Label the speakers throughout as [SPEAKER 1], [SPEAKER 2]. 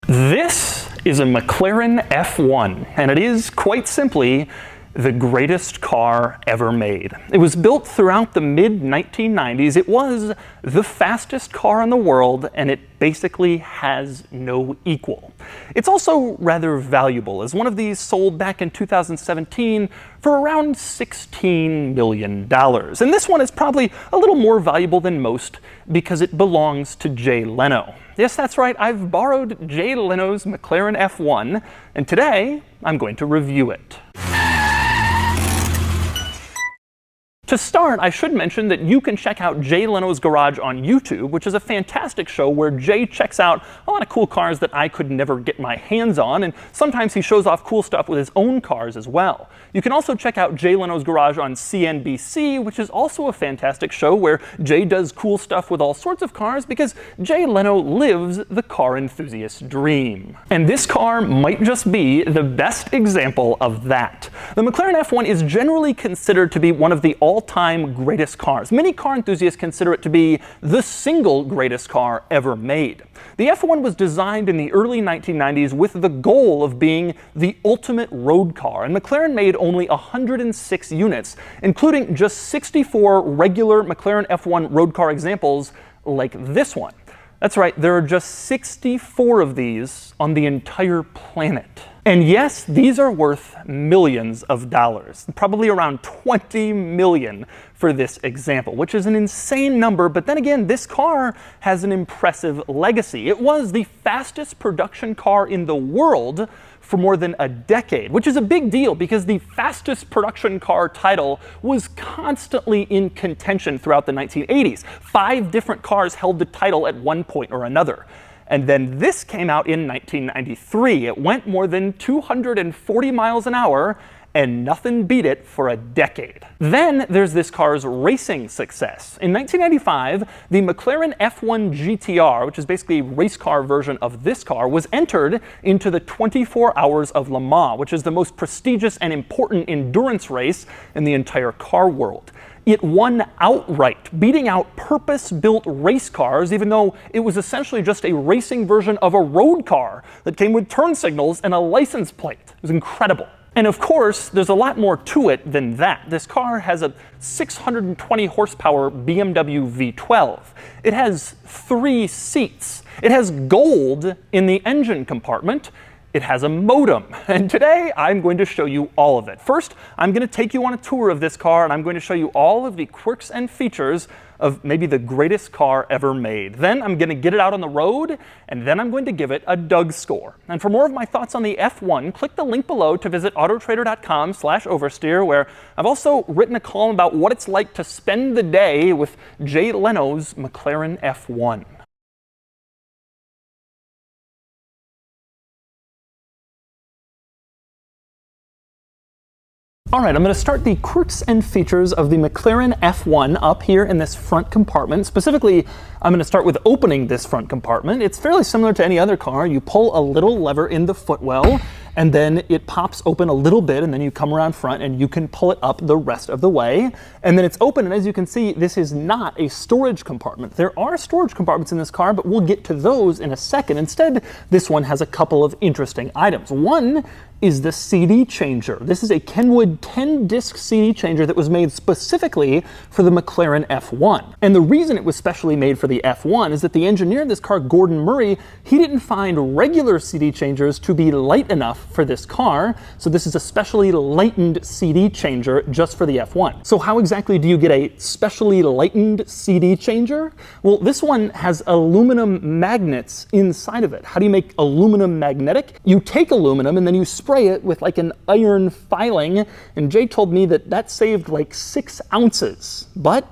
[SPEAKER 1] This is a McLaren F1, and it is, quite simply, the greatest car ever made. It was built throughout the mid-1990s. It was the fastest car in the world, and it basically has no equal. It's also rather valuable, as one of these sold back in 2017 for around $16 million. And this one is probably a little more valuable than most because it belongs to Jay Leno. Yes, that's right, I've borrowed Jay Leno's McLaren F1, and today I'm going to review it. To start, I should mention that you can check out Jay Leno's Garage on YouTube, which is a fantastic show where Jay checks out a lot of cool cars that I could never get my hands on, and sometimes he shows off cool stuff with his own cars as well. You can also check out Jay Leno's Garage on CNBC, which is also a fantastic show where Jay does cool stuff with all sorts of cars because Jay Leno lives the car enthusiast dream. And this car might just be the best example of that. The McLaren F1 is generally considered to be one of the all-time greatest cars. Many car enthusiasts consider it to be the single greatest car ever made. The F1 was designed in the early 1990s with the goal of being the ultimate road car, and McLaren made only 106 units, including just 64 regular McLaren F1 road car examples like this one. That's right, there are just 64 of these on the entire planet. And yes, these are worth millions of dollars, probably around 20 million for this example, which is an insane number, but then again, this car has an impressive legacy. It was the fastest production car in the world for more than a decade, which is a big deal because the fastest production car title was constantly in contention throughout the 1980s. 5 different cars held the title at one point or another. And then this came out in 1993. It went more than 240 miles an hour, and nothing beat it for a decade. Then there's this car's racing success. In 1995, the McLaren F1 GTR, which is basically a race car version of this car, was entered into the 24 Hours of Le Mans, which is the most prestigious and important endurance race in the entire car world. It won outright, beating out purpose-built race cars, even though it was essentially just a racing version of a road car that came with turn signals and a license plate. It was incredible. And of course, there's a lot more to it than that. This car has a 620 horsepower BMW V12. It has 3 seats. It has gold in the engine compartment. It has a modem, and today I'm going to show you all of it. First, I'm going to take you on a tour of this car, and I'm going to show you all of the quirks and features of maybe the greatest car ever made. Then I'm going to get it out on the road, and then I'm going to give it a DougScore. And for more of my thoughts on the F1, click the link below to visit autotrader.com/oversteer, where I've also written a column about what it's like to spend the day with Jay Leno's McLaren F1. All right, I'm going to start the quirks and features of the McLaren F1 up here in this front compartment. Specifically, I'm going to start with opening this front compartment. It's fairly similar to any other car. You pull a little lever in the footwell, and then it pops open a little bit, and then you come around front and you can pull it up the rest of the way. And then it's open, and as you can see, this is not a storage compartment. There are storage compartments in this car, but we'll get to those in a second. Instead, this one has a couple of interesting items. One is the CD changer. This is a Kenwood 10-disc CD changer that was made specifically for the McLaren F1. And the reason it was specially made for the F1 is that the engineer of this car, Gordon Murray, he didn't find regular CD changers to be light enough for this car, so this is a specially lightened CD changer just for the F1. So how exactly do you get a specially lightened CD changer? Well, this one has aluminum magnets inside of it. How do you make aluminum magnetic? You take aluminum and then you spray it with like an iron filing, and Jay told me that that saved like 6 ounces. But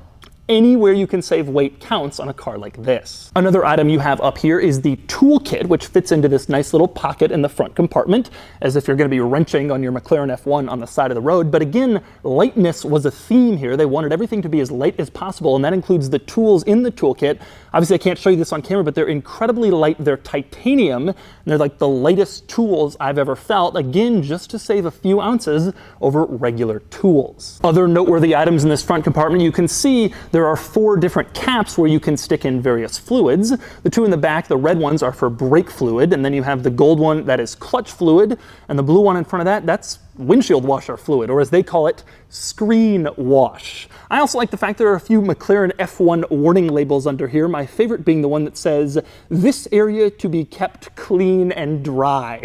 [SPEAKER 1] anywhere you can save weight counts on a car like this. Another item you have up here is the toolkit, which fits into this nice little pocket in the front compartment, as if you're going to be wrenching on your McLaren F1 on the side of the road. But again, lightness was a theme here. They wanted everything to be as light as possible, and that includes the tools in the toolkit. Obviously, I can't show you this on camera, but they're incredibly light. They're titanium, and they're like the lightest tools I've ever felt, again, just to save a few ounces over regular tools. Other noteworthy items in this front compartment, you can see There are 4 different caps where you can stick in various fluids. The 2 in the back, the red ones, are for brake fluid, and then you have the gold one that is clutch fluid, and the blue one in front of that, that's windshield washer fluid, or as they call it, screen wash. I also like the fact there are a few McLaren F1 warning labels under here, my favorite being the one that says, "This area to be kept clean and dry."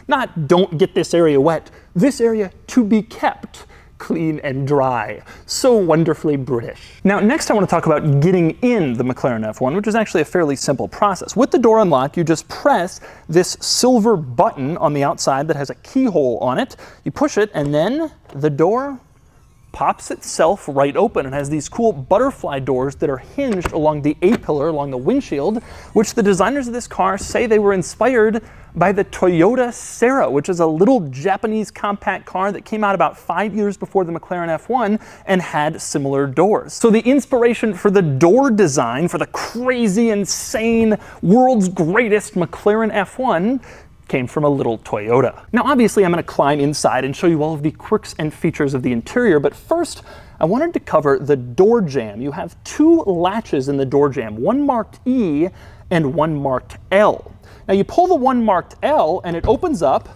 [SPEAKER 1] Not, "Don't get this area wet," this area to be kept clean and dry. So wonderfully British. Now, next I want to talk about getting in the McLaren F1, which is actually a fairly simple process. With the door unlocked, you just press this silver button on the outside that has a keyhole on it. You push it, and then the door pops itself right open and has these cool butterfly doors that are hinged along the A-pillar, along the windshield, which the designers of this car say they were inspired by the Toyota Serra, which is a little Japanese compact car that came out about 5 years before the McLaren F1 and had similar doors. So the inspiration for the door design for the crazy, insane, world's greatest McLaren F1 came from a little Toyota. Now obviously I'm going to climb inside and show you all of the quirks and features of the interior, but first I wanted to cover the door jamb. You have 2 latches in the door jamb, one marked E and one marked L. Now you pull the one marked L and it opens up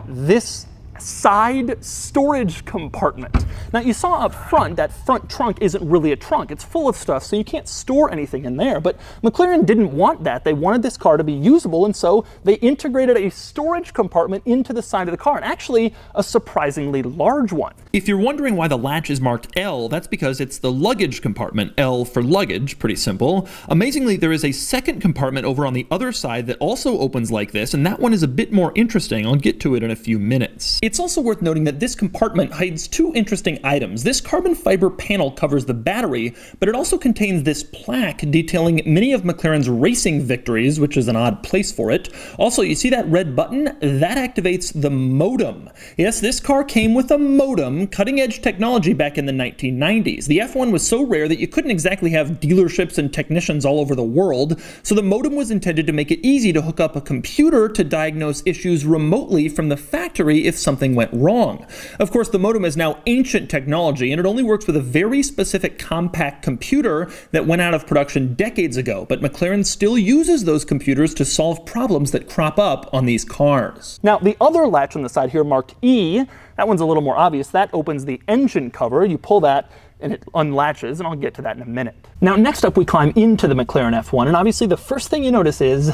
[SPEAKER 1] this side storage compartment. Now you saw up front that front trunk isn't really a trunk, it's full of stuff, so you can't store anything in there, but McLaren didn't want that. They wanted this car to be usable, and so they integrated a storage compartment into the side of the car, and actually a surprisingly large one.
[SPEAKER 2] If you're wondering why the latch is marked L, that's because it's the luggage compartment, L for luggage, pretty simple. Amazingly, there is a second compartment over on the other side that also opens like this, and that one is a bit more interesting. I'll get to it in a few minutes. It's also worth noting that this compartment hides 2 interesting items. This carbon fiber panel covers the battery, but it also contains this plaque detailing many of McLaren's racing victories, which is an odd place for it. Also, you see that red button? That activates the modem. Yes, this car came with a modem, cutting-edge technology back in the 1990s. The F1 was so rare that you couldn't exactly have dealerships and technicians all over the world, so the modem was intended to make it easy to hook up a computer to diagnose issues remotely from the factory if something went wrong. Of course, the modem is now ancient technology, and it only works with a very specific compact computer that went out of production decades ago, but McLaren still uses those computers to solve problems that crop up on these cars.
[SPEAKER 1] Now, the other latch on the side here marked E, that one's a little more obvious. That opens the engine cover. You pull that and it unlatches, and I'll get to that in a minute. Now, next up we climb into the McLaren F1, and obviously the first thing you notice is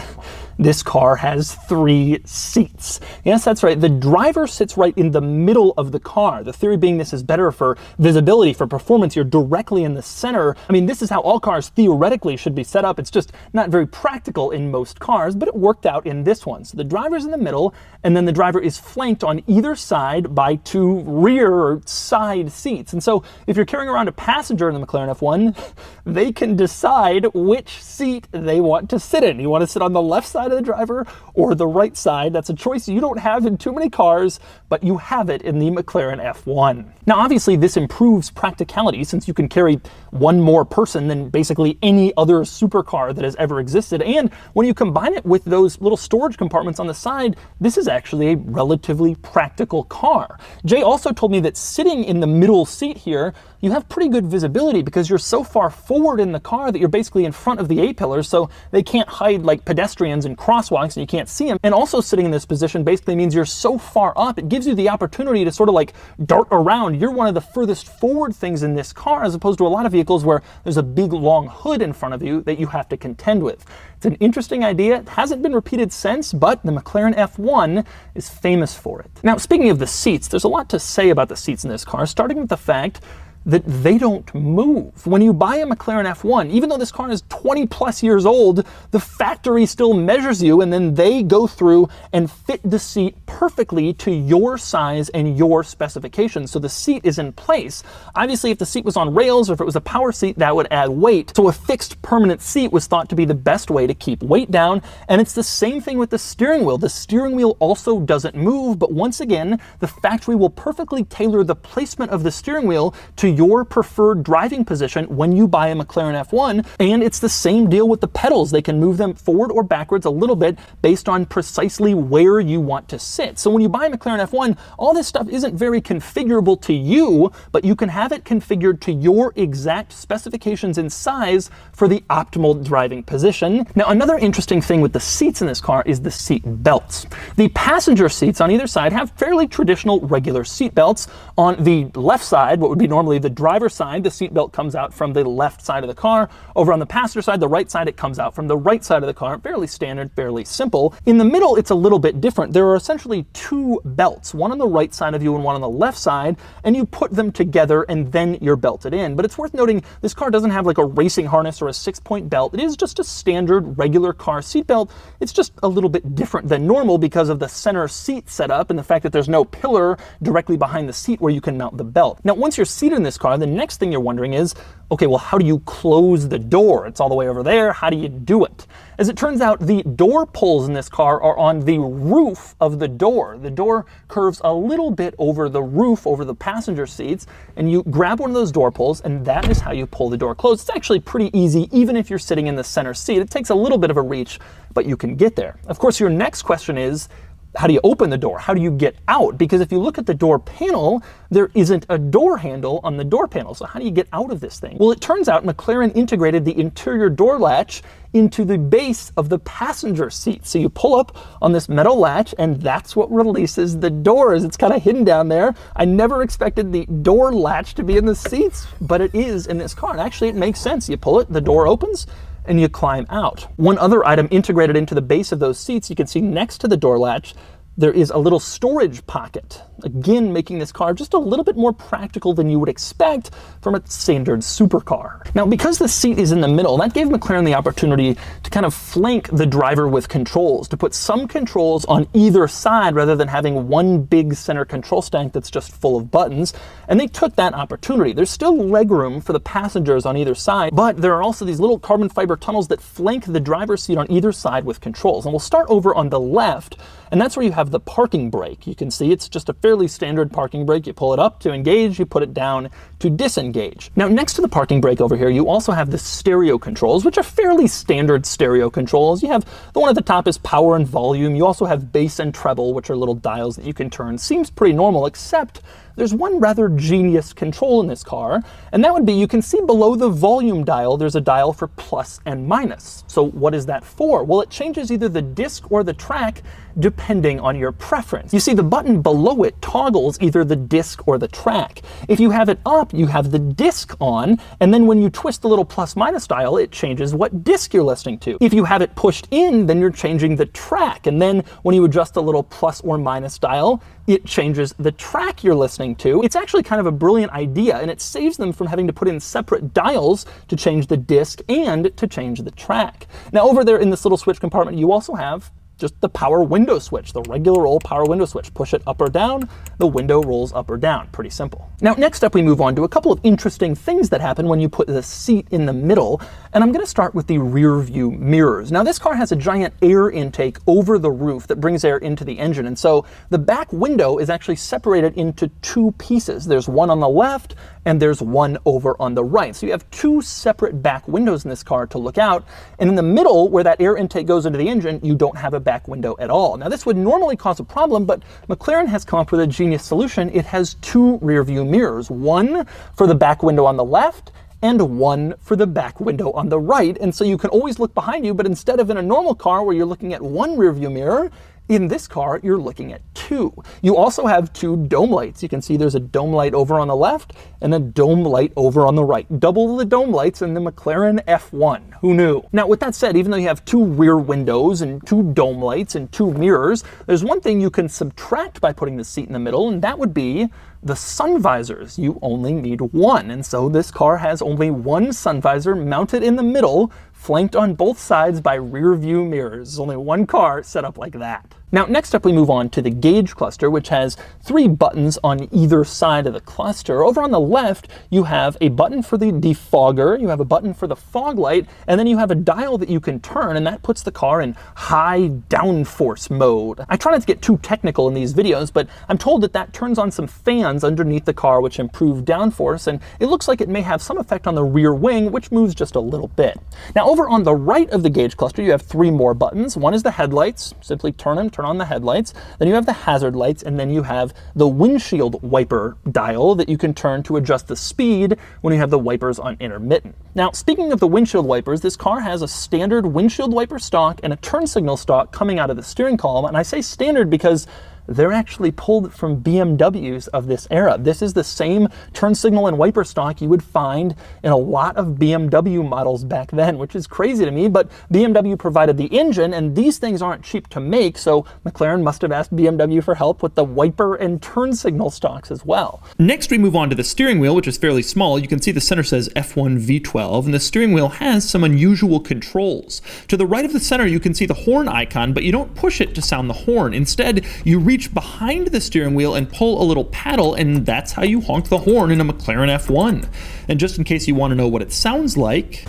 [SPEAKER 1] this car has 3 seats. Yes, that's right. The driver sits right in the middle of the car. The theory being this is better for visibility, for performance. You're directly in the center. I mean, this is how all cars theoretically should be set up. It's just not very practical in most cars, but it worked out in this one. So the driver's in the middle, and then the driver is flanked on either side by 2 rear or side seats. And so if you're carrying around a passenger in the McLaren F1, they can decide which seat they want to sit in. You want to sit on the left side of the driver or the right side. That's a choice you don't have in too many cars, but you have it in the McLaren F1. Now, obviously, this improves practicality since you can carry one more person than basically any other supercar that has ever existed. And when you combine it with those little storage compartments on the side, this is actually a relatively practical car. Jay also told me that sitting in the middle seat here, you have pretty good visibility because you're so far forward in the car that you're basically in front of the A-pillars, so they can't hide like pedestrians and crosswalks and you can't see them. And also sitting in this position basically means you're so far up, it gives you the opportunity to sort of like dart around. You're one of the furthest forward things in this car, as opposed to a lot of vehicles where there's a big long hood in front of you that you have to contend with. It's an interesting idea. It hasn't been repeated since, but the McLaren F1 is famous for it. Now, speaking of the seats, there's a lot to say about the seats in this car, starting with the fact that they don't move. When you buy a McLaren F1, even though this car is 20 plus years old, the factory still measures you, and then they go through and fit the seat perfectly to your size and your specifications. So the seat is in place. Obviously, if the seat was on rails or if it was a power seat, that would add weight. So a fixed permanent seat was thought to be the best way to keep weight down. And it's the same thing with the steering wheel. The steering wheel also doesn't move, but once again, the factory will perfectly tailor the placement of the steering wheel to your preferred driving position when you buy a McLaren F1, and it's the same deal with the pedals. They can move them forward or backwards a little bit based on precisely where you want to sit. So when you buy a McLaren F1, all this stuff isn't very configurable to you, but you can have it configured to your exact specifications and size for the optimal driving position. Now, another interesting thing with the seats in this car is the seat belts. The passenger seats on either side have fairly traditional regular seat belts. On the left side, what would be normally the driver's side, the seat belt comes out from the left side of the car. Over on the passenger side, the right side, it comes out from the right side of the car. Fairly standard, fairly simple. In the middle, it's a little bit different. There are essentially two belts, one on the right side of you and one on the left side, and you put them together and then you're belted in. But it's worth noting this car doesn't have like a racing harness or a 6-point belt. It is just a standard regular car seat belt. It's just a little bit different than normal because of the center seat setup and the fact that there's no pillar directly behind the seat where you can mount the belt. Now, once you're seated in this car, the next thing you're wondering is, okay, well, how do you close the door? It's all the way over there. How do you do it? As it turns out, the door pulls in this car are on the roof of the door. The door curves a little bit over the roof, over the passenger seats, and you grab one of those door pulls, and that is how you pull the door closed. It's actually pretty easy, even if you're sitting in the center seat. It takes a little bit of a reach, but you can get there. Of course, your next question is, how do you open the door? How do you get out? Because if you look at the door panel, there isn't a door handle on the door panel. So how do you get out of this thing? Well, it turns out McLaren integrated the interior door latch into the base of the passenger seat. So you pull up on this metal latch, and that's what releases the doors. It's kind of hidden down there. I never expected the door latch to be in the seats, but it is in this car. And actually, it makes sense. You pull it, the door opens, and you climb out. One other item integrated into the base of those seats, you can see next to the door latch, there is a little storage pocket, again making this car just a little bit more practical than you would expect from a standard supercar. Now, because the seat is in the middle, that gave McLaren the opportunity to kind of flank the driver with controls, to put some controls on either side rather than having one big center control stack that's just full of buttons, and they took that opportunity. There's still legroom for the passengers on either side, but there are also these little carbon fiber tunnels that flank the driver's seat on either side with controls. And we'll start over on the left, and that's where you have the parking brake. You can see it's just a fairly standard parking brake. You pull it up to engage, you put it down to disengage. Now, next to the parking brake over here, you also have the stereo controls, which are fairly standard stereo controls. You have the one at the top is power and volume. You also have bass and treble, which are little dials that you can turn. Seems pretty normal, except there's one rather genius control in this car, and that would be, you can see below the volume dial, there's a dial for plus and minus. So what is that for? Well, it changes either the disc or the track depending on your preference. You see, the button below it toggles either the disc or the track. If you have it up, you have the disc on, and then when you twist the little plus minus dial, it changes what disc you're listening to. If you have it pushed in, then you're changing the track, and then when you adjust the little plus or minus dial, it changes the track you're listening to. It's actually kind of a brilliant idea, and it saves them from having to put in separate dials to change the disc and to change the track. Now, over there in this little switch compartment, you also have just the power window switch, the regular old power window switch. Push it up or down, the window rolls up or down. Pretty simple. Now, next up, we move on to a couple of interesting things that happen when you put the seat in the middle, and I'm going to start with the rear view mirrors. Now, this car has a giant air intake over the roof that brings air into the engine, and so the back window is actually separated into two pieces. There's one on the left, and there's one over on the right. So you have two separate back windows in this car to look out, and in the middle, where that air intake goes into the engine, you don't have a back window at all. Now, this would normally cause a problem, but McLaren has come up with a genius solution. It has two rear view mirrors, one for the back window on the left and one for the back window on the right. And so you can always look behind you, but instead of in a normal car where you're looking at one rear view mirror, in this car, you're looking at two. You also have two dome lights. You can see there's a dome light over on the left and a dome light over on the right. Double the dome lights in the McLaren F1. Who knew? Now, with that said, even though you have two rear windows and two dome lights and two mirrors, there's one thing you can subtract by putting the seat in the middle, and that would be the sun visors. You only need one, and so this car has only one sun visor mounted in the middle, flanked on both sides by rear view mirrors. There's only one car set up like that. Now, next up we move on to the gauge cluster, which has 3 buttons on either side of the cluster. Over on the left, you have a button for the defogger, you have a button for the fog light, and then you have a dial that you can turn, and that puts the car in high downforce mode. I try not to get too technical in these videos, but I'm told that that turns on some fans underneath the car which improve downforce, and it looks like it may have some effect on the rear wing, which moves just a little bit. Now, over on the right of the gauge cluster, you have 3 more buttons. One is the headlights. Simply turn them, turn on the headlights. Then you have the hazard lights, and then you have the windshield wiper dial that you can turn to adjust the speed when you have the wipers on intermittent. Now, speaking of the windshield wipers, this car has a standard windshield wiper stock and a turn signal stock coming out of the steering column, and I say standard because they're actually pulled from BMWs of this era. This is the same turn signal and wiper stock you would find in a lot of BMW models back then, which is crazy to me, but BMW provided the engine, and these things aren't cheap to make, so McLaren must have asked BMW for help with the wiper and turn signal stocks as well.
[SPEAKER 2] Next, we move on to the steering wheel, which is fairly small. You can see the center says F1 V12, and the steering wheel has some unusual controls. To the right of the center, you can see the horn icon, but you don't push it to sound the horn. Instead, you reach behind the steering wheel and pull a little paddle, and that's how you honk the horn in a McLaren F1. And just in case you want to know what it sounds like,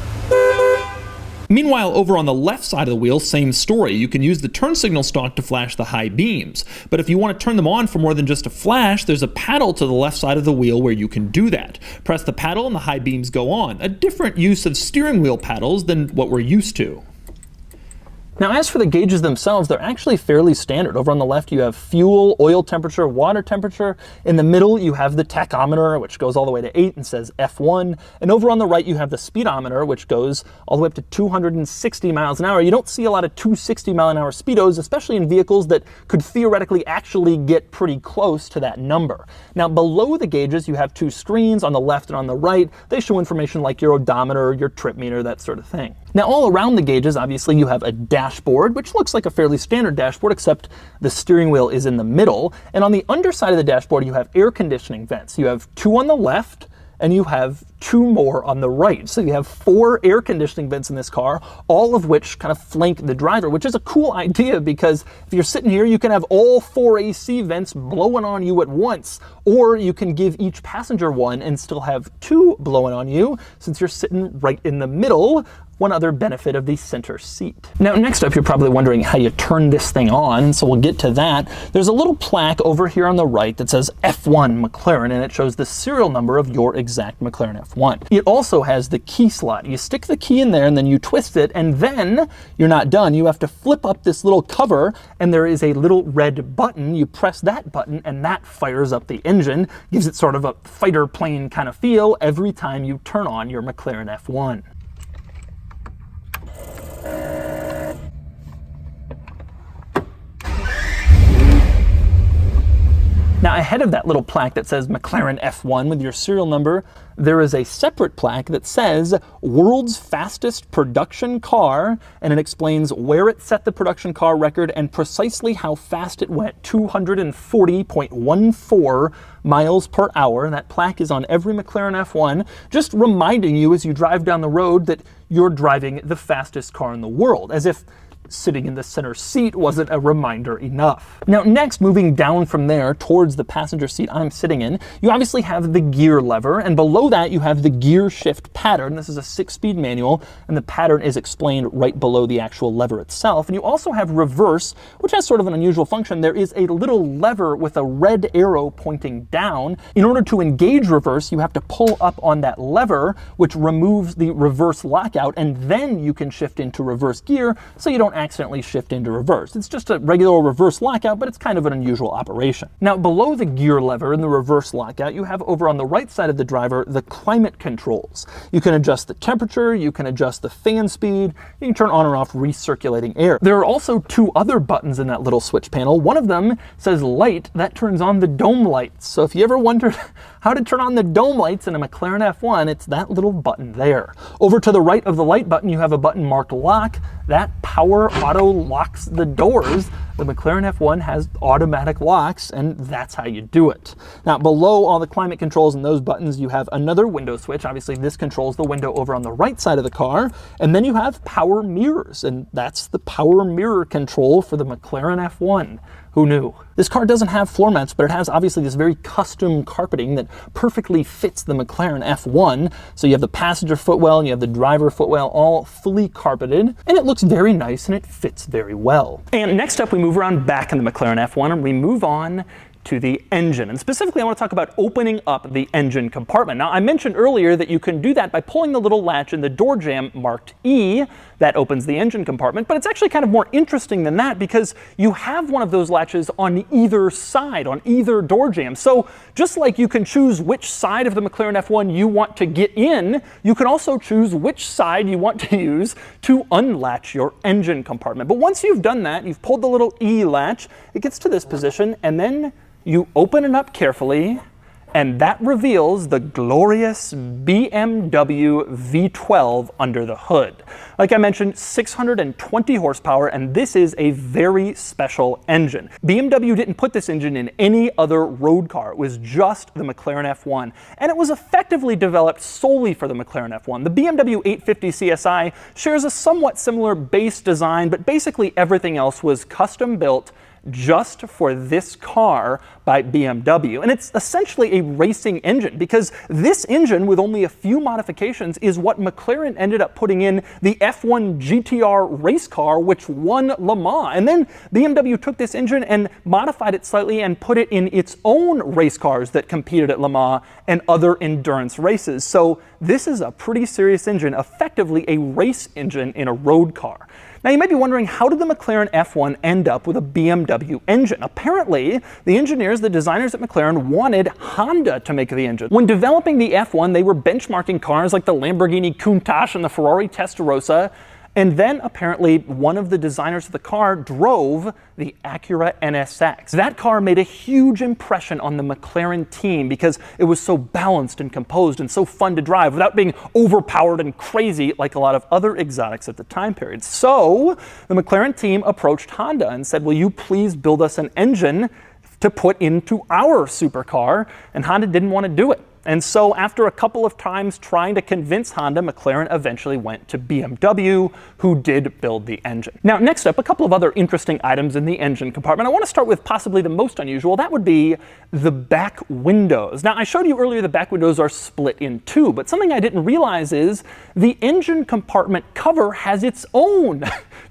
[SPEAKER 2] meanwhile, over on the left side of the wheel, same story. You can use the turn signal stock to flash the high beams. But if you want to turn them on for more than just a flash, there's a paddle to the left side of the wheel where you can do that. Press the paddle and the high beams go on. A different use of steering wheel paddles than what we're used to.
[SPEAKER 1] Now, as for the gauges themselves, they're actually fairly standard. Over on the left, you have fuel, oil temperature, water temperature. In the middle, you have the tachometer, which goes all the way to 8 and says F1. And over on the right, you have the speedometer, which goes all the way up to 260 miles an hour. You don't see a lot of 260 mile an hour speedos, especially in vehicles that could theoretically actually get pretty close to that number. Now, below the gauges, you have 2 screens on the left and on the right. They show information like your odometer, your trip meter, that sort of thing. Now, all around the gauges, obviously, you have a dashboard, which looks like a fairly standard dashboard, except the steering wheel is in the middle. And on the underside of the dashboard, you have air conditioning vents. You have 2 on the left, and you have 2 more on the right. So you have 4 air conditioning vents in this car, all of which kind of flank the driver, which is a cool idea because if you're sitting here, you can have all 4 AC vents blowing on you at once, or you can give each passenger one and still have 2 blowing on you since you're sitting right in the middle. One other benefit of the center seat. Now, next up, you're probably wondering how you turn this thing on, so we'll get to that. There's a little plaque over here on the right that says F1 McLaren, and it shows the serial number of your exact McLaren F1. It also has the key slot. You stick the key in there, and then you twist it, and then you're not done. You have to flip up this little cover, and there is a little red button. You press that button, and that fires up the engine, gives it sort of a fighter plane kind of feel every time you turn on your McLaren F1. Now, ahead of that little plaque that says McLaren F1 with your serial number, there is a separate plaque that says World's Fastest Production Car, and it explains where it set the production car record and precisely how fast it went, 240.14 miles per hour. That plaque is on every McLaren F1, just reminding you as you drive down the road that you're driving the fastest car in the world, as if sitting in the center seat wasn't a reminder enough. Now, next, moving down from there towards the passenger seat I'm sitting in, you obviously have the gear lever, and below that you have the gear shift pattern. This is a 6-speed manual, and the pattern is explained right below the actual lever itself. And you also have reverse, which has sort of an unusual function. There is a little lever with a red arrow pointing down. In order to engage reverse, you have to pull up on that lever, which removes the reverse lockout, and then you can shift into reverse gear, so you don't accidentally shift into reverse. It's just a regular reverse lockout, but it's kind of an unusual operation. Now, below the gear lever and the reverse lockout, you have over on the right side of the driver the climate controls. You can adjust the temperature, you can adjust the fan speed, you can turn on or off recirculating air. There are also 2 other buttons in that little switch panel. One of them says light, that turns on the dome lights. So if you ever wondered how to turn on the dome lights in a McLaren F1, it's that little button there. Over to the right of the light button, you have a button marked lock. That power auto locks the doors. the McLaren F1 has automatic locks, and that's how you do it. Now, below all the climate controls and those buttons, you have another window switch. Obviously, this controls the window over on the right side of the car. And then you have power mirrors, and that's the power mirror control for the McLaren F1. Who knew? This car doesn't have floor mats, but it has obviously this very custom carpeting that perfectly fits the McLaren F1. So you have the passenger footwell and you have the driver footwell all fully carpeted, and it looks very nice and it fits very well. And next up, we move around back in the McLaren F1 and we move on to the engine. And specifically, I want to talk about opening up the engine compartment. Now, I mentioned earlier that you can do that by pulling the little latch in the door jamb marked E. That opens the engine compartment, but it's actually kind of more interesting than that because you have one of those latches on either side, on either door jamb. So just like you can choose which side of the McLaren F1 you want to get in, you can also choose which side you want to use to unlatch your engine compartment. But once you've done that, you've pulled the little E latch, it gets to this position, and then you open it up carefully, and that reveals the glorious BMW V12 under the hood. Like I mentioned, 620 horsepower, and this is a very special engine. BMW didn't put this engine in any other road car. It was just the McLaren F1, and it was effectively developed solely for the McLaren F1. The BMW 850 CSI shares a somewhat similar base design, but basically everything else was custom built just for this car by BMW. And it's essentially a racing engine because this engine, with only a few modifications, is what McLaren ended up putting in the F1 GTR race car, which won Le Mans. And then BMW took this engine and modified it slightly and put it in its own race cars that competed at Le Mans and other endurance races. So this is a pretty serious engine, effectively a race engine in a road car. Now, you might be wondering, how did the McLaren F1 end up with a BMW engine? Apparently, the engineers, the designers at McLaren, wanted Honda to make the engine. When developing the F1, they were benchmarking cars like the Lamborghini Countach and the Ferrari Testarossa. And then apparently one of the designers of the car drove the Acura NSX. That car made a huge impression on the McLaren team because it was so balanced and composed and so fun to drive without being overpowered and crazy like a lot of other exotics at the time period. So the McLaren team approached Honda and said, will you please build us an engine to put into our supercar? And Honda didn't want to do it. And so after a couple of times trying to convince Honda, McLaren eventually went to BMW, who did build the engine. Now, next up, a couple of other interesting items in the engine compartment. I want to start with possibly the most unusual. That would be the back windows. Now, I showed you earlier the back windows are split in two, but something I didn't realize is the engine compartment cover has its own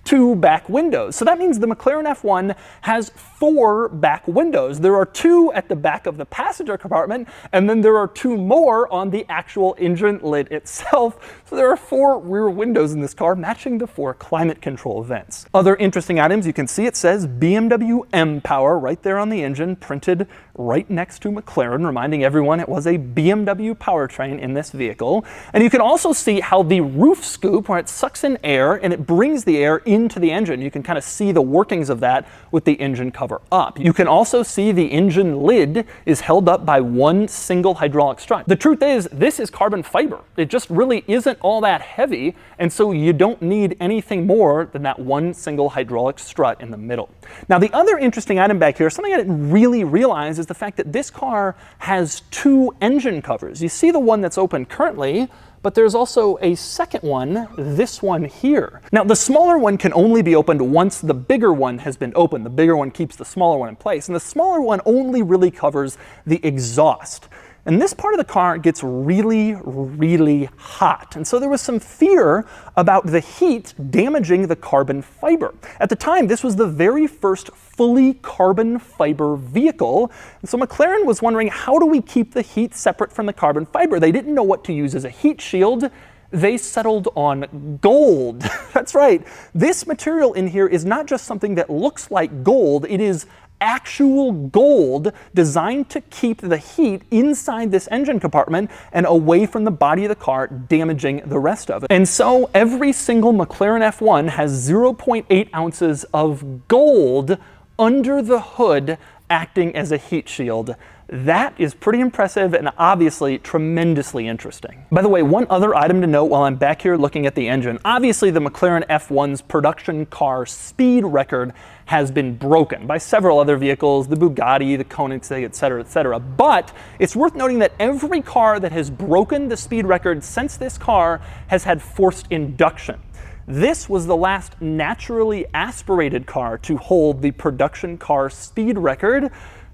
[SPEAKER 1] two back windows. So that means the McLaren F1 has 4 back windows. There are 2 at the back of the passenger compartment, and then there are 2 more on the actual engine lid itself. So there are 4 rear windows in this car, matching the 4 climate control vents. Other interesting items, you can see it says BMW M Power right there on the engine, printed right next to McLaren, reminding everyone it was a BMW powertrain in this vehicle. And you can also see how the roof scoop, where it sucks in air and it brings the air into the engine. You can kind of see the workings of that with the engine cover up. You can also see the engine lid is held up by one single hydraulic strut. The truth is, this is carbon fiber. It just really isn't all that heavy, and so you don't need anything more than that one single hydraulic strut in the middle. Now, the other interesting item back here, something I didn't really realize, is the fact that this car has 2 engine covers. You see the one that's open currently, but there's also a second one, this one here. Now, the smaller one can only be opened once the bigger one has been opened. The bigger one keeps the smaller one in place, and the smaller one only really covers the exhaust. And this part of the car gets really, really hot. And so there was some fear about the heat damaging the carbon fiber. At the time, this was the very first fully carbon fiber vehicle. And so McLaren was wondering, how do we keep the heat separate from the carbon fiber? They didn't know what to use as a heat shield. They settled on gold. That's right. This material in here is not just something that looks like gold. It is actual gold designed to keep the heat inside this engine compartment and away from the body of the car, damaging the rest of it. And so every single McLaren F1 has 0.8 ounces of gold under the hood acting as a heat shield. That is pretty impressive and obviously tremendously interesting. By the way, one other item to note while I'm back here looking at the engine. Obviously the McLaren F1's production car speed record has been broken by several other vehicles, the Bugatti, the Koenigsegg, etc. But it's worth noting that every car that has broken the speed record since this car has had forced induction. This was the last naturally aspirated car to hold the production car speed record.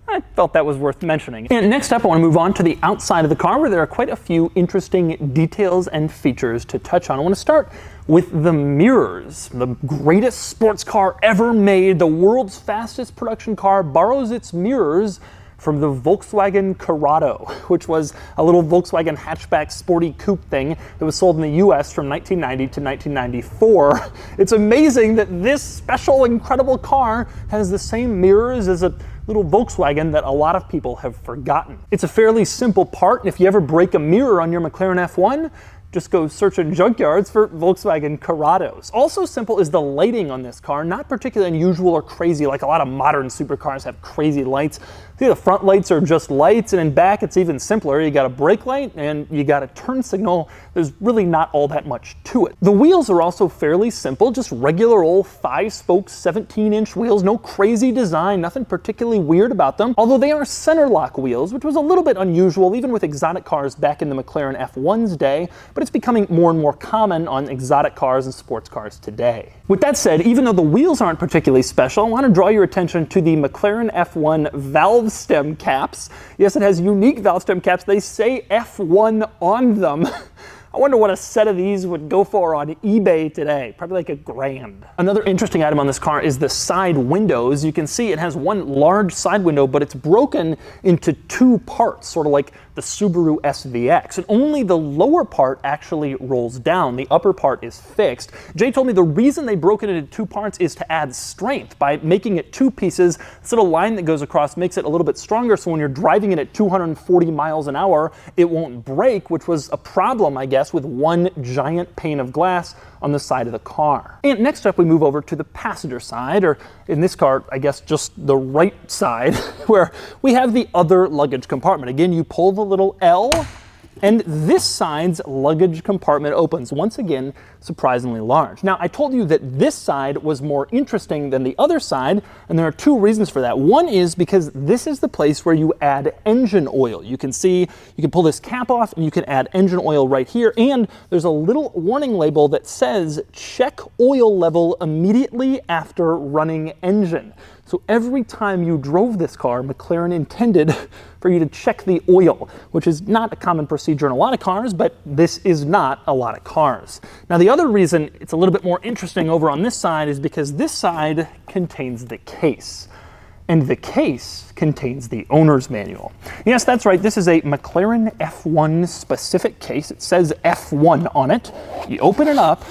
[SPEAKER 1] I felt that was worth mentioning. And next up, I want to move on to the outside of the car, where there are quite a few interesting details and features to touch on. I want to start with the mirrors. The greatest sports car ever made, the world's fastest production car, borrows its mirrors from the Volkswagen Corrado, which was a little Volkswagen hatchback sporty coupe thing that was sold in the US from 1990 to 1994. It's amazing that this special, incredible car has the same mirrors as a little Volkswagen that a lot of people have forgotten. It's a fairly simple part, and if you ever break a mirror on your McLaren F1, just go search in junkyards for Volkswagen Corrados. Also simple is the lighting on this car, not particularly unusual or crazy like a lot of modern supercars have crazy lights. See, the front lights are just lights, and in back it's even simpler. You got a brake light and you got a turn signal. There's really not all that much to it. The wheels are also fairly simple, just regular old 5-spoke 17-inch wheels, no crazy design, nothing particularly weird about them, although they are center lock wheels, which was a little bit unusual even with exotic cars back in the McLaren F1's day, but it's becoming more and more common on exotic cars and sports cars today. With that said, even though the wheels aren't particularly special, I want to draw your attention to the McLaren F1 valve stem caps. Yes, it has unique valve stem caps. They say F1 on them. I wonder what a set of these would go for on eBay today. Probably like $1,000. Another interesting item on this car is the side windows. You can see it has one large side window, but it's broken into two parts, sort of like the Subaru SVX. And only the lower part actually rolls down. The upper part is fixed. Jay told me the reason they broke it into two parts is to add strength. By making it two pieces, this little line that goes across makes it a little bit stronger, so when you're driving it at 240 miles an hour, it won't break, which was a problem, I guess, with one giant pane of glass on the side of the car. And next up, we move over to the passenger side, or in this car, I guess just the right side, where we have the other luggage compartment. Again, you pull the little L, and this side's luggage compartment opens. Once again, surprisingly large. Now, I told you that this side was more interesting than the other side, and there are two reasons for that. One is because this is the place where you add engine oil. You can see, you can pull this cap off and you can add engine oil right here, and there's a little warning label that says, check oil level immediately after running engine. So every time you drove this car, McLaren intended for you to check the oil, which is not a common procedure in a lot of cars, but this is not a lot of cars. Now, the other reason it's a little bit more interesting over on this side is because this side contains the case. And the case contains the owner's manual. Yes, that's right, this is a McLaren F1 specific case. It says F1 on it. You open it up,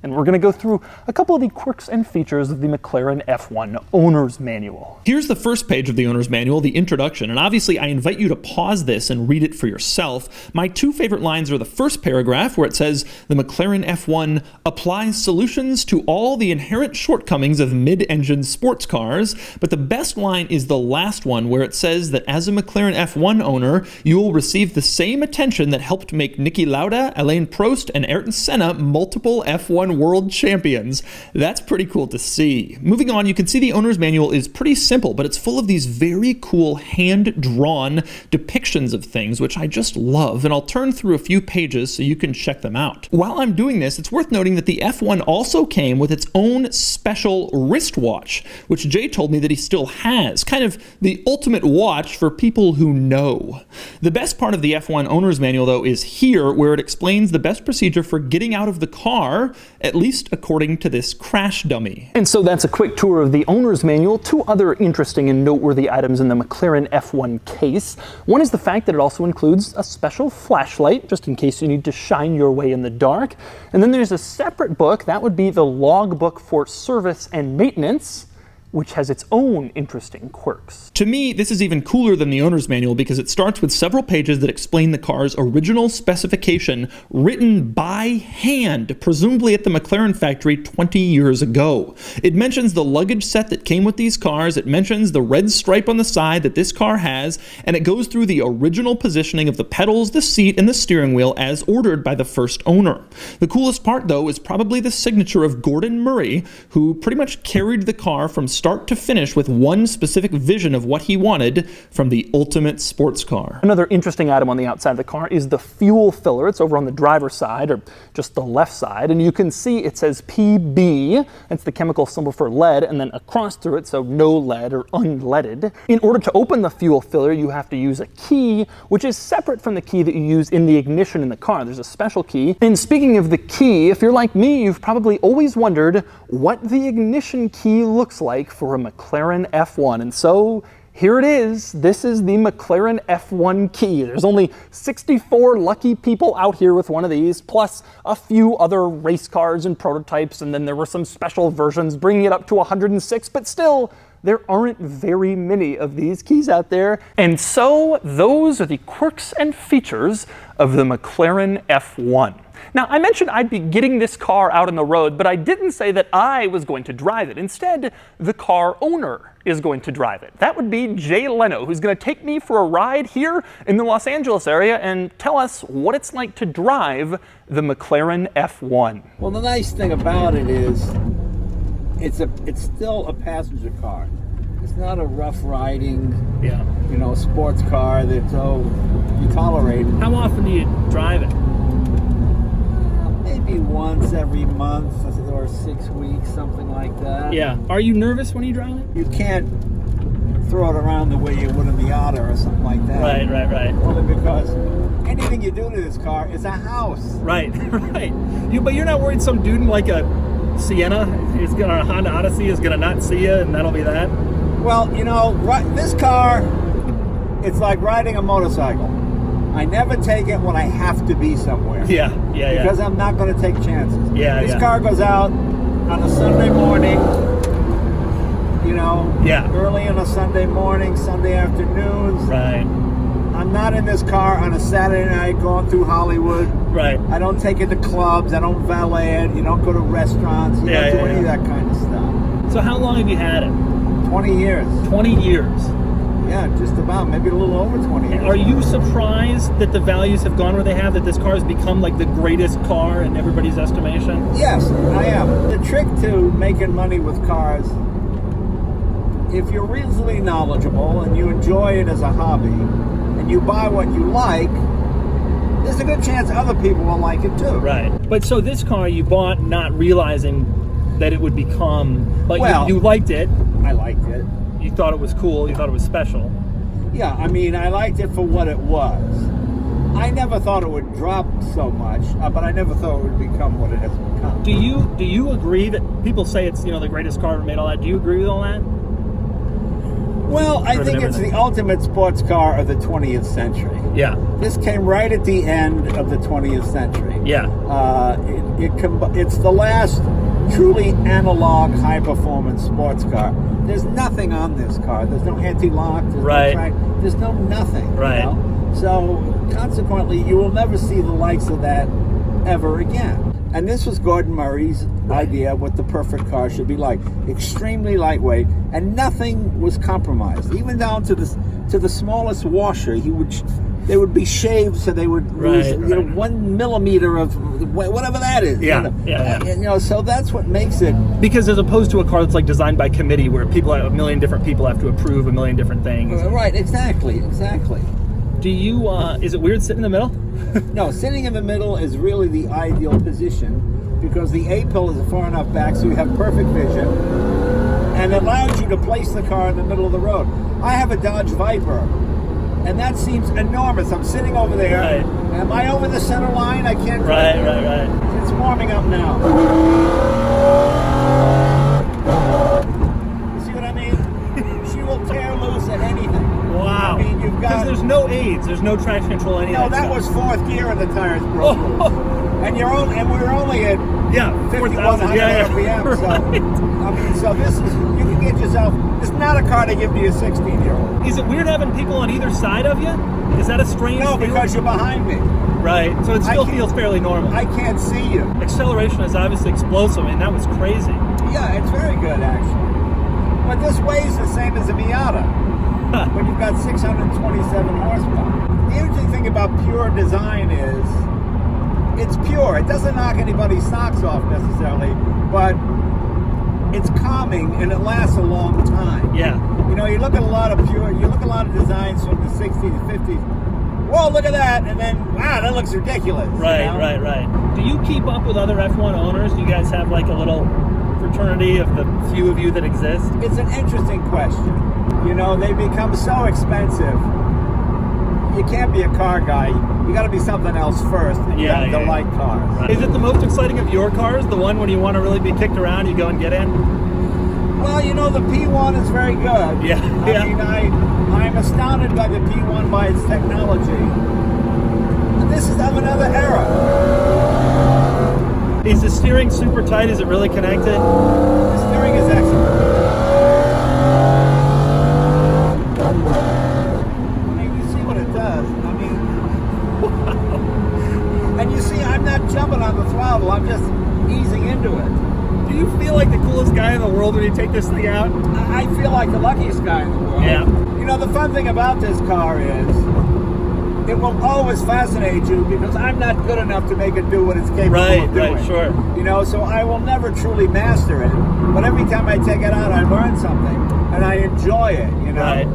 [SPEAKER 1] and we're going to go through a couple of the quirks and features of the McLaren F1 owner's manual.
[SPEAKER 2] Here's the first page of the owner's manual, the introduction, and obviously I invite you to pause this and read it for yourself. My two favorite lines are the first paragraph, where it says, the McLaren F1 applies solutions to all the inherent shortcomings of mid-engine sports cars, but the best line is the last one, where it says that as a McLaren F1 owner, you will receive the same attention that helped make Niki Lauda, Alain Prost, and Ayrton Senna multiple F1 world champions. That's pretty cool to see. Moving on, you can see the owner's manual is pretty simple, but it's full of these very cool hand-drawn depictions of things, which I just love, and I'll turn through a few pages so you can check them out. While I'm doing this, it's worth noting that the F1 also came with its own special wristwatch, which Jay told me that he still has, kind of the ultimate watch for people who know. The best part of the F1 owner's manual, though, is here, where it explains the best procedure for getting out of the car, at least according to this crash dummy.
[SPEAKER 1] And so that's a quick tour of the owner's manual. Two other interesting and noteworthy items in the McLaren F1 case. One is the fact that it also includes a special flashlight, just in case you need to shine your way in the dark. And then there's a separate book, that would be the logbook for service and maintenance. which has its own interesting quirks.
[SPEAKER 2] To me, this is even cooler than the owner's manual because it starts with several pages that explain the car's original specification written by hand, presumably at the McLaren factory 20 years ago. It mentions the luggage set that came with these cars, it mentions the red stripe on the side that this car has, and it goes through the original positioning of the pedals, the seat, and the steering wheel as ordered by the first owner. The coolest part, though, is probably the signature of Gordon Murray, who pretty much carried the car from start to finish with one specific vision of what he wanted from the ultimate sports car.
[SPEAKER 1] Another interesting item on the outside of the car is the fuel filler. It's over on the driver's side, or just the left side, and you can see it says PB. It's the chemical symbol for lead, and then a cross through it, so no lead or unleaded. In order to open the fuel filler, you have to use a key, which is separate from the key that you use in the ignition in the car. There's a special key. And speaking of the key, if you're like me, you've probably always wondered what the ignition key looks like for a McLaren F1, and so here it is. This is the McLaren F1 key. There's only 64 lucky people out here with one of these, plus a few other race cars and prototypes, and then there were some special versions bringing it up to 106, but still, there aren't very many of these keys out there. And so those are the quirks and features of the McLaren F1. Now, I mentioned I'd be getting this car out on the road, but I didn't say that I was going to drive it. Instead, the car owner is going to drive it. That would be Jay Leno, who's going to take me for a ride here in the Los Angeles area and tell us what it's like to drive the McLaren F1.
[SPEAKER 3] Well, the nice thing about it is it's still a passenger car. It's not a rough riding, sports car that you tolerate.
[SPEAKER 1] How often do you drive it?
[SPEAKER 3] Maybe once every month or 6 weeks, something like that.
[SPEAKER 1] Yeah. Are you nervous when you drive it?
[SPEAKER 3] You can't throw it around the way you would a Miata or something like that.
[SPEAKER 1] Right.
[SPEAKER 3] Only because anything you do to this car is a house.
[SPEAKER 1] Right. But you're not worried some dude in like a Sienna is gonna, a Honda Odyssey is gonna not see you and that'll be that?
[SPEAKER 3] Well, this car, it's like riding a motorcycle. I never take it when I have to be somewhere.
[SPEAKER 1] Yeah.
[SPEAKER 3] Because I'm not going to take chances. This
[SPEAKER 1] Yeah.
[SPEAKER 3] car goes out on a Sunday morning, early on a Sunday morning, Sunday afternoons.
[SPEAKER 1] Right.
[SPEAKER 3] I'm not in this car on a Saturday night going through Hollywood.
[SPEAKER 1] Right.
[SPEAKER 3] I don't take it to clubs. I don't valet it. You don't go to restaurants. You don't do any of that kind of stuff.
[SPEAKER 1] So how long have you had it?
[SPEAKER 3] 20 years.
[SPEAKER 1] 20 years.
[SPEAKER 3] Yeah, just about. Maybe a little over 20 years.
[SPEAKER 1] Are you surprised that the values have gone where they have, that this car has become like the greatest car in everybody's estimation?
[SPEAKER 3] Yes, I am. The trick to making money with cars, if you're reasonably knowledgeable and you enjoy it as a hobby, and you buy what you like, there's a good chance other people will like it too.
[SPEAKER 1] Right. But so this car you bought not realizing that it would become, like,
[SPEAKER 3] well,
[SPEAKER 1] you liked it.
[SPEAKER 3] I liked it.
[SPEAKER 1] You thought it was cool, you thought it was special.
[SPEAKER 3] Yeah, I mean, I liked it for what it was. I never thought it would drop so much, but I never thought it would become what it has become.
[SPEAKER 1] Do you agree that people say it's, the greatest car ever made, all that? Do you agree with all that?
[SPEAKER 3] Well, I think it's the ultimate sports car of the 20th century.
[SPEAKER 1] Yeah.
[SPEAKER 3] This came right at the end of the 20th century.
[SPEAKER 1] Yeah.
[SPEAKER 3] It's the last truly analog high-performance sports car. There's nothing on this car. There's no anti-lock. There's no track. There's no nothing.
[SPEAKER 1] Right.
[SPEAKER 3] So consequently, you will never see the likes of that ever again. And this was Gordon Murray's idea of what the perfect car should be like. Extremely lightweight, and nothing was compromised. Even down to the smallest washer, they would be shaved so they would lose 1 millimeter of whatever that is. So that's what makes it.
[SPEAKER 1] Because as opposed to a car that's like designed by committee, where a million different people have to approve a million different things.
[SPEAKER 3] Right. Exactly.
[SPEAKER 1] Do you? Is it weird sitting in the middle?
[SPEAKER 3] No, sitting in the middle is really the ideal position because the A-pillars are far enough back so you have perfect vision, and it allows you to place the car in the middle of the road. I have a Dodge Viper, and that seems enormous. I'm sitting over there.
[SPEAKER 1] Right.
[SPEAKER 3] Am I over the center line? I can't.
[SPEAKER 1] Right.
[SPEAKER 3] It's warming up now. You see what I mean? She will tear loose at anything.
[SPEAKER 1] Wow.
[SPEAKER 3] I mean, you've got.
[SPEAKER 1] Because there's no aids, there's no traction control, any of that.
[SPEAKER 3] No, that was fourth gear and the tires broke loose. And we're only at 5,100 RPM.
[SPEAKER 1] Right.
[SPEAKER 3] So this is get yourself, it's not a car to give to your 16-year-old.
[SPEAKER 4] Is it weird having people on either side of you? Is that a strange
[SPEAKER 3] No,
[SPEAKER 4] feeling?
[SPEAKER 3] because you're behind me.
[SPEAKER 4] Right, so it still feels fairly normal.
[SPEAKER 3] I can't see you.
[SPEAKER 4] Acceleration is obviously explosive, and that was crazy.
[SPEAKER 3] Yeah, it's very good, actually. But this weighs the same as a Miata, but you've got 627 horsepower. The interesting thing about pure design is it's pure. It doesn't knock anybody's socks off necessarily, but it's calming and it lasts a long time.
[SPEAKER 4] Yeah.
[SPEAKER 3] You know, you look at a lot of designs from the 60s and 50s. Whoa, look at that, and then, wow, that looks ridiculous.
[SPEAKER 4] Right,
[SPEAKER 3] you know?
[SPEAKER 4] right. Do you keep up with other F1 owners? Do you guys have like a little fraternity of the few of you that exist?
[SPEAKER 3] It's an interesting question. You know, they become so expensive. You can't be a car guy. You got to be something else first, and you have to like cars.
[SPEAKER 4] Right. Is it the most exciting of your cars? The one when you want to really be kicked around, you go and get in?
[SPEAKER 3] Well, you know, the P1 is very good.
[SPEAKER 4] Yeah.
[SPEAKER 3] I mean, I'm astounded by the P1 by its technology. This is of another era.
[SPEAKER 4] Is the steering super tight? Is it really connected?
[SPEAKER 3] The steering is excellent. I mean, you see what it does. I mean, and you see, I'm not jumping on the throttle. I'm just easing into it.
[SPEAKER 4] Do you feel like the coolest guy in the world when you take this thing out?
[SPEAKER 3] I feel like the luckiest guy in the world.
[SPEAKER 4] Yeah.
[SPEAKER 3] You know, the fun thing about this car is it will always fascinate you because I'm not good enough to make it do what it's capable of doing.
[SPEAKER 4] Right, sure.
[SPEAKER 3] You know, so I will never truly master it. But every time I take it out, I learn something and I enjoy it, you know.
[SPEAKER 4] Right.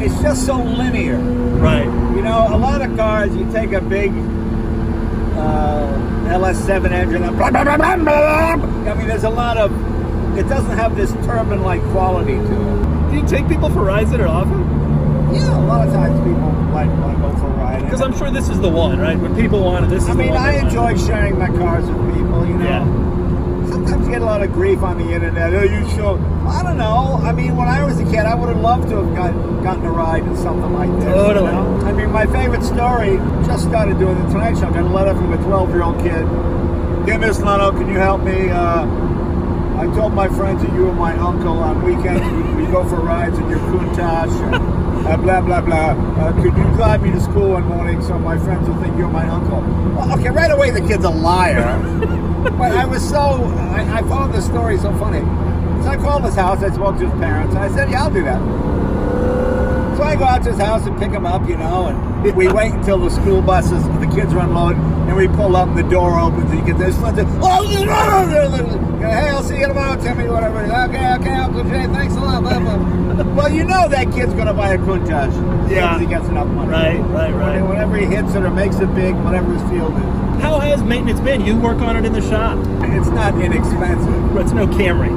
[SPEAKER 3] It's just so linear.
[SPEAKER 4] Right.
[SPEAKER 3] You know, a lot of cars, you take a big LS7 engine, blah, blah, blah, blah, blah. I mean, there's a lot of, it doesn't have this turbine-like quality to it.
[SPEAKER 4] Do you take people for rides that are often?
[SPEAKER 3] Yeah, a lot of times people want to go for a ride.
[SPEAKER 4] Because I'm sure this is the one, right? When people want it, this is the one.
[SPEAKER 3] I enjoy sharing my cars with people, you know.
[SPEAKER 4] Yeah.
[SPEAKER 3] Sometimes you get a lot of grief on the internet. Oh, you show. I don't know. I mean, when I was a kid, I would have loved to have gotten a ride in something like this.
[SPEAKER 4] Totally.
[SPEAKER 3] You know? I mean, my favorite story, just started doing the Tonight Show. I got a letter from a 12-year-old kid. Dear Miss Leno, can you help me? I told my friends that you were my uncle. On weekends, we go for rides in your Countach, blah, blah, blah. Could you drive me to school one morning so my friends will think you're my uncle? Well, okay, right away the kid's a liar. But I was I found the story so funny. So I called his house, I spoke to his parents, and I said, yeah, I'll do that. So I go out to his house and pick him up, you know, and we wait until the school buses, the kids are unloaded, and we pull up and the door opens and you get this friend says, hey, I'll see you tomorrow, Timmy, whatever. Okay, Uncle Jay, thanks a lot. Blah, blah. Well, you know that kid's going to buy a Countach as he gets enough money.
[SPEAKER 4] Right.
[SPEAKER 3] Whenever he hits it or makes it big, whatever his field is.
[SPEAKER 4] How has maintenance been? You work on it in the shop.
[SPEAKER 3] It's not inexpensive.
[SPEAKER 4] It's no Camry.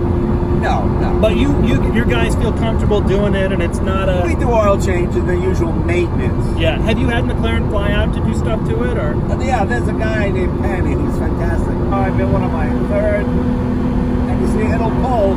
[SPEAKER 3] No.
[SPEAKER 4] But your guys feel comfortable doing it, and it's not a...
[SPEAKER 3] We do oil changes, the usual maintenance.
[SPEAKER 4] Yeah. Have you had McLaren fly out to do stuff to it, or?
[SPEAKER 3] Yeah, there's a guy named Penny. He's fantastic. I've been one of my third, and you see it'll pull.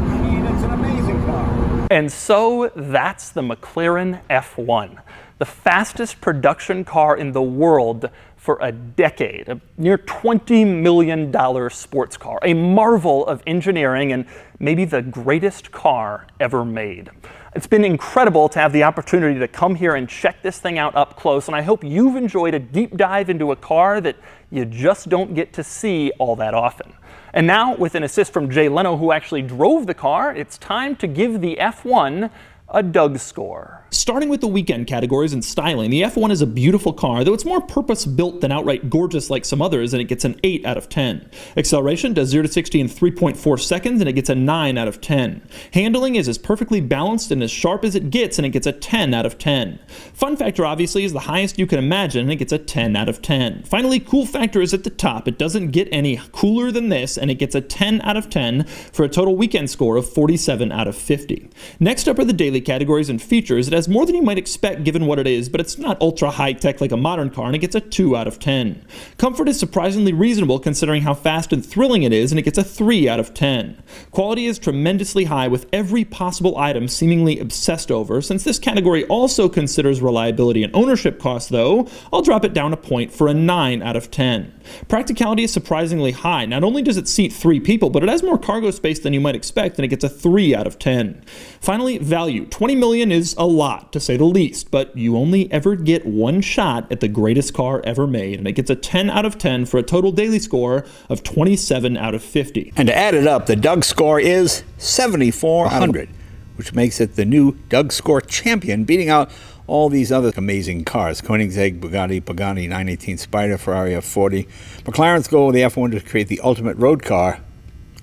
[SPEAKER 3] I mean, it's an amazing car.
[SPEAKER 1] And so that's the McLaren F1, the fastest production car in the world for a decade, a near $20 million sports car, a marvel of engineering and maybe the greatest car ever made. It's been incredible to have the opportunity to come here and check this thing out up close, and I hope you've enjoyed a deep dive into a car that you just don't get to see all that often. And now, with an assist from Jay Leno, who actually drove the car, it's time to give the F1 a DougScore.
[SPEAKER 2] Starting with the weekend categories and styling, the F1 is a beautiful car, though it's more purpose-built than outright gorgeous like some others, and it gets an 8 out of 10. Acceleration does 0 to 60 in 3.4 seconds, and it gets a 9 out of 10. Handling is as perfectly balanced and as sharp as it gets, and it gets a 10 out of 10. Fun factor, obviously, is the highest you can imagine, and it gets a 10 out of 10. Finally, cool factor is at the top. It doesn't get any cooler than this, and it gets a 10 out of 10 for a total weekend score of 47 out of 50. Next up are the daily the categories and features, it has more than you might expect given what it is, but it's not ultra high-tech like a modern car, and it gets a 2 out of 10. Comfort is surprisingly reasonable considering how fast and thrilling it is, and it gets a 3 out of 10. Quality is tremendously high, with every possible item seemingly obsessed over. Since this category also considers reliability and ownership costs, though, I'll drop it down a point for a 9 out of 10. Practicality is surprisingly high. Not only does it seat 3 people, but it has more cargo space than you might expect, and it gets a 3 out of 10. Finally, value. $20 million is a lot, to say the least, but you only ever get one shot at the greatest car ever made, and it gets a 10 out of 10 for a total daily score of 27 out of 50.
[SPEAKER 5] And to add it up, the DougScore is 7,400, which makes it the new DougScore champion, beating out all these other amazing cars: Koenigsegg, Bugatti, Pagani, 918 Spider, Ferrari F40. McLaren's goal with the F1 to create the ultimate road car.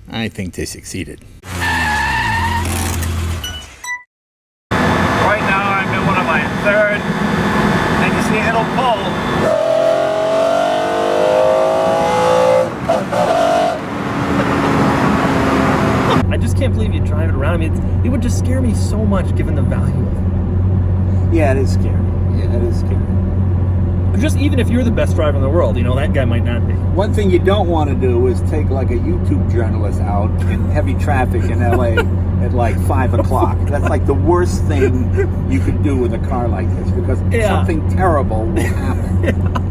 [SPEAKER 5] I think they succeeded.
[SPEAKER 3] Right now I'm in one of my third, and you see it'll pull.
[SPEAKER 4] I just can't believe you drive it around. I mean, it would just scare me so much given the value of it.
[SPEAKER 3] Yeah, it is scary. Yeah, it is scary.
[SPEAKER 4] Just even if you're the best driver in the world, you know, that guy might not be.
[SPEAKER 3] One thing you don't want to do is take like a YouTube journalist out in heavy traffic in LA at like 5 o'clock. That's like the worst thing you could do with a car like this, because something terrible will happen.